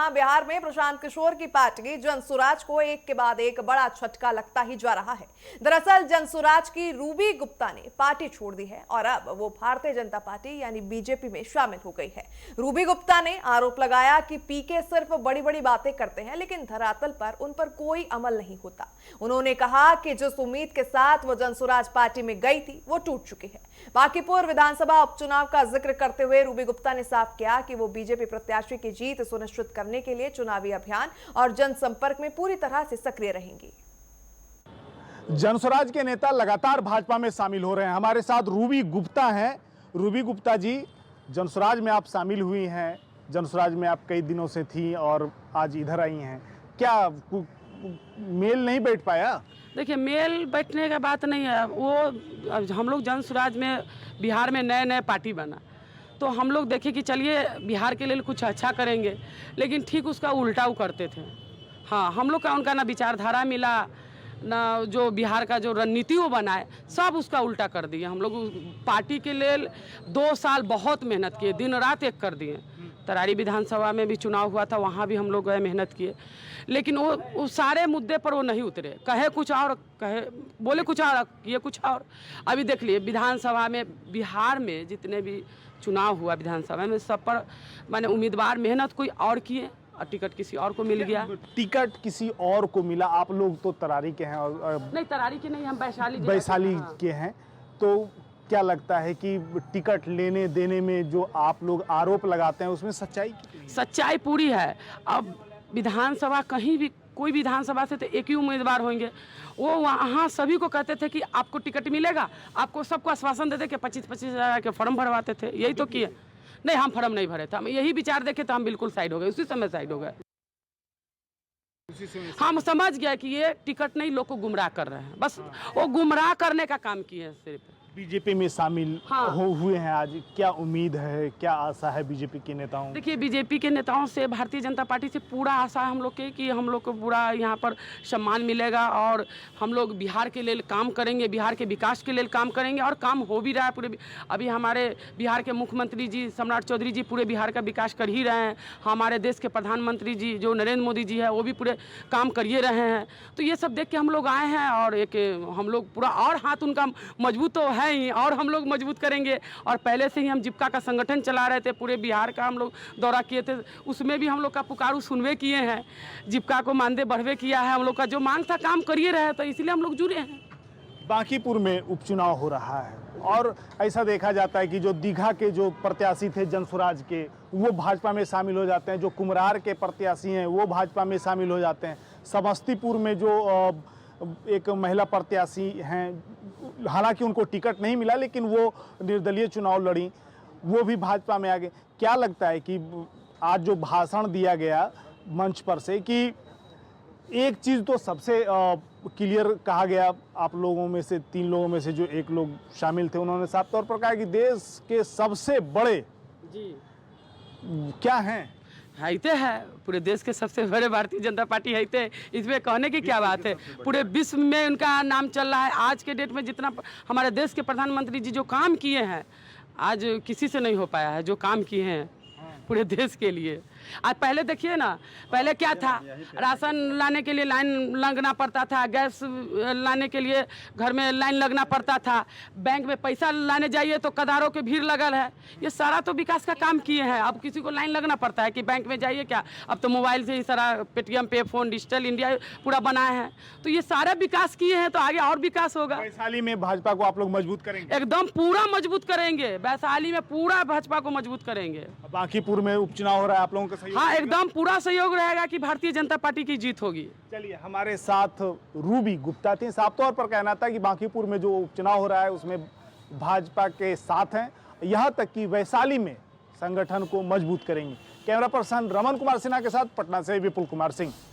जहां बिहार में प्रशांत किशोर की पार्टी जनसुराज को एक के बाद एक बड़ा झटका लगता ही जा रहा है। दरअसल जनसुराज की रूबी गुप्ता ने पार्टी छोड़ दी है और अब वो भारतीय जनता पार्टी यानी बीजेपी में शामिल हो गई है। रूबी गुप्ता ने आरोप लगाया कि पीके सिर्फ बड़ी बड़ी बातें करते हैं लेकिन धरातल पर उन पर कोई अमल नहीं होता। उन्होंने कहा कि जिस उम्मीद के साथ वो जनसुराज पार्टी में गई थी वो टूट चुकी है। बांकीपुर विधानसभा उपचुनाव का जिक्र करते हुए रूबी गुप्ता ने साफ किया कि वो बीजेपी प्रत्याशी की जीत सुनिश्चित करने के लिए चुनावी अभियान और जनसंपर्क में पूरी तरह से सक्रिय रहेंगी। जनसुराज के नेता लगातार भाजपा में शामिल हो रहे हैं। हमारे साथ रूबी गुप्ता हैं। रूबी गुप्ता जी, जनसुराज में आप शामिल हुई हैं, जनसुराज में आप कई दिनों से थी और आज इधर आई हैं, क्या मेल नहीं बैठ पाया? देखिए, मेल बैठने का बात नहीं है। वो हम लोग जनसुराज में बिहार में नए पार्टी बना तो हम लोग देखे कि चलिए बिहार के लिए कुछ अच्छा करेंगे, लेकिन ठीक उसका उल्टा वो करते थे। हाँ, हम लोग का उनका ना विचारधारा मिला, ना जो बिहार का जो रणनीति वो बनाए, सब उसका उल्टा कर दिए। हम लोग पार्टी के लिए 2 साल बहुत मेहनत किए, दिन रात एक कर दिए। तरारी विधानसभा में भी चुनाव हुआ था, वहाँ भी हम लोग गए, मेहनत किए, लेकिन वो सारे मुद्दे पर वो नहीं उतरे। कहे कुछ और, बोले कुछ और, किए कुछ और। अभी देख लिए विधानसभा में, बिहार में जितने भी चुनाव हुआ विधानसभा में, सब पर माने उम्मीदवार मेहनत कोई और किए और टिकट किसी और को मिल गया। टिकट किसी और को मिला। आप लोग तो तरारी के हैं और नहीं, तरारी के नहीं, हम वैशाली के हैं। तो क्या लगता है कि टिकट लेने देने में जो आप लोग आरोप लगाते हैं उसमें सच्चाई पूरी है। अब विधानसभा कहीं भी, कोई विधानसभा से तो एक ही उम्मीदवार होंगे। वो वहाँ सभी को कहते थे कि आपको टिकट मिलेगा, आपको सबको आश्वासन देते कि 25-25 हज़ार के फॉर्म भरवाते थे। यही तो किए। नहीं, हम फॉर्म नहीं भरे थे। हम यही विचार देखे तो हम बिल्कुल साइड हो गए, उसी समय साइड हो गए। हम समझ गए कि ये टिकट नहीं, लोग को गुमराह कर रहे हैं, बस वो गुमराह करने का काम किए हैं। सिर्फ बीजेपी में शामिल हुए हैं आज, क्या उम्मीद है, क्या आशा है बीजेपी के नेताओं? देखिए, बीजेपी के नेताओं से, भारतीय जनता पार्टी से पूरा आशा है हम लोग के कि हम लोग को पूरा यहाँ पर सम्मान मिलेगा और हम लोग बिहार के लिए काम करेंगे, बिहार के विकास के लिए काम करेंगे और काम हो भी रहा है पूरे। अभी हमारे बिहार के मुख्यमंत्री जी सम्राट चौधरी जी पूरे बिहार का विकास कर ही रहे हैं। हमारे देश के प्रधानमंत्री जी जो नरेंद्र मोदी जी है वो भी पूरे काम करिए रहे हैं। तो ये सब देख के हम लोग आए हैं और एक हम लोग पूरा और हाथ उनका मजबूत तो है ही, और हम लोग मजबूत करेंगे। और पहले से ही हम जिप्का का संगठन चला रहे थे, पूरे बिहार का हम लोग दौरा किए थे, उसमें भी हम लोग का पुकारू सुनवे किए हैं, जिप्का को मानदेय बढ़वे किया है। हम लोग का जो मांग था काम करिए रहे, तो इसलिए हम लोग जुड़े हैं। बांकीपुर में उपचुनाव हो रहा है और ऐसा देखा जाता है कि जो दीघा के जो प्रत्याशी थे जनसुराज के, वो भाजपा में शामिल हो जाते हैं। जो कुम्हरार के प्रत्याशी हैं वो भाजपा में शामिल हो जाते हैं। समस्तीपुर में जो एक महिला प्रत्याशी हैं, हालांकि उनको टिकट नहीं मिला लेकिन वो निर्दलीय चुनाव लड़ी, वो भी भाजपा में आ गए। क्या लगता है कि आज जो भाषण दिया गया मंच पर से, कि एक चीज़ तो सबसे क्लियर कहा गया, आप लोगों में से 3 लोगों में से जो एक लोग शामिल थे, उन्होंने साफ तौर पर कहा कि देश के सबसे बड़े जी क्या हैं? हाइते है, पूरे देश के सबसे बड़े भारतीय जनता पार्टी हाइते। इसमें कहने की क्या बात है, पूरे विश्व में उनका नाम चल रहा है। आज के डेट में जितना हमारे देश के प्रधानमंत्री जी जो काम किए हैं, आज किसी से नहीं हो पाया है जो काम किए हैं पूरे देश के लिए। आज पहले देखिए ना, पहले क्या था, राशन लाने के लिए लाइन लगना पड़ता था, गैस लाने के लिए घर में लाइन लगना पड़ता था, बैंक में पैसा लाने जाइए तो कतारों के भीड़ लगल है। ये सारा तो विकास का काम किए हैं। अब किसी को लाइन लगना पड़ता है कि बैंक में जाइए क्या, अब तो मोबाइल से ही सारा पेटीएम पे फोन, डिजिटल इंडिया पूरा बनाए हैं। तो ये सारा विकास किए हैं, तो आगे और विकास होगा। वैशाली में भाजपा को आप लोग मजबूत करेंगे? एकदम पूरा मजबूत करेंगे, वैशाली में पूरा भाजपा को मजबूत करेंगे। बांकीपुर में उपचुनाव हो रहा है, आप लोगों का हाँ, एकदम पूरा सहयोग रहेगा कि भारतीय जनता पार्टी की जीत होगी। चलिए, हमारे साथ रूबी गुप्ता थी। साफ तौर पर कहना था कि बांकीपुर में जो उपचुनाव हो रहा है उसमें भाजपा के साथ हैं, यहाँ तक कि वैशाली में संगठन को मजबूत करेंगे। कैमरा पर्सन रमन कुमार सिन्हा के साथ पटना से विपुल कुमार सिंह।